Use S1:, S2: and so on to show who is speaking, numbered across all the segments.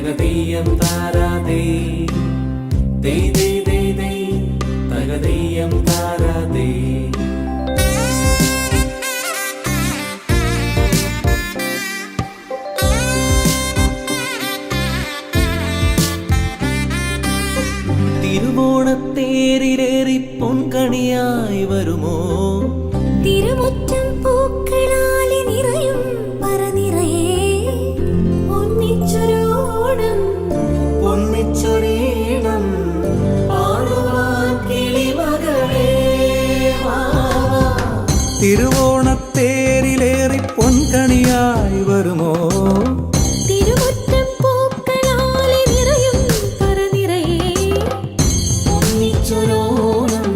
S1: തകതെയ്യം താരാതേ ദേ ദേ ദേ ദേ തകതെയ്യം താരാതേ. തിരുവോണത്തേരിലേറി പൊൻകണിയായി വരുമോ
S2: തിരുമുറ്റം പൂക്കളാലെ നിറയും പറനിറയെ ഒന്നിച്ചൊരോണം
S1: ഒന്നിച്ചൊരീണം പാടുവാൻ കിളിമകളേ വാ.
S3: തിരുവോണത്തേരിലേറി പൊൻകണിയായി വരുമോ
S2: തിരുമുറ്റം പൂക്കളാലെ നിറയും പറനിറയെ
S1: ഒന്നിച്ചൊരോണം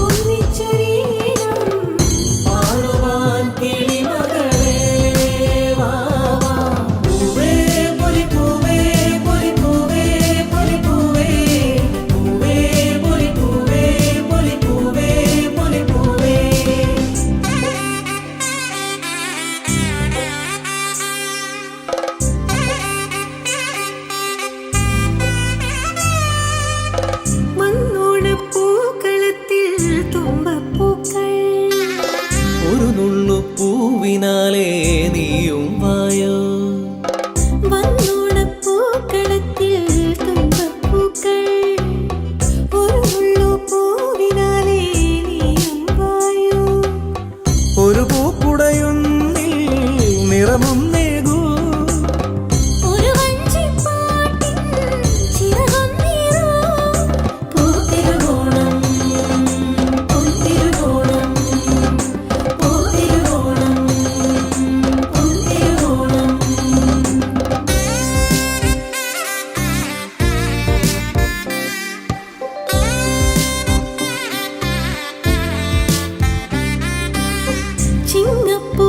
S2: ഒന്നിച്ചൊരീണം
S1: പാടുവാൻ കിളിമകളേ വാ. പൂവേ പൊലിപ്പൂവേ പൊലിപ്പൂവേ പൊലിപ്പൂവേ പൂവേ പൊലിപ്പൂവേ പൊലിപ്പൂവേ പൊലിപ്പൂവേ.
S2: മണ്ണോണപ്പൂക്കളത്തിൽ തുമ്പപ്പൂക്കൾ
S1: ഒരു നുള്ളു പൂവിനാലേ നീയും വായോ
S2: വന്നോണപ്പൂക്കളത്തിൽ തുമ്പപ്പൂക്കൾ ഒരു മുള്ളു പൂവിനാലെ നീയും വായോ.
S3: ഒരു പൂക്കുടയൊന്നിൽ നിറമും നേകൂ
S2: ഒരു വഞ്ചിപ്പാട്ടിൻ ചിറകൊന്നീറോ. പൂത്തിരുവോണം പൊന്തിരുവോണം പൂത്തിരുവോണം പൊന്തിരുവോണം.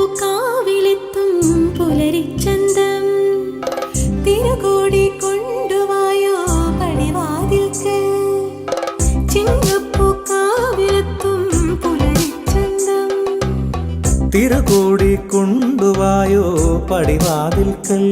S2: ചിങ്ങപ്പൂക്കാവിലെത്തും പുലരിച്ചന്തം തിരുകോടി കൊണ്ടുവായോ പടിവാതിൽക്ക്. ചിങ്ങപ്പൂക്കാവിലെത്തും പുലരിച്ചന്തം
S3: തിരകൂടി കൊണ്ടുവായോ പടിവാതിൽക്കൽ.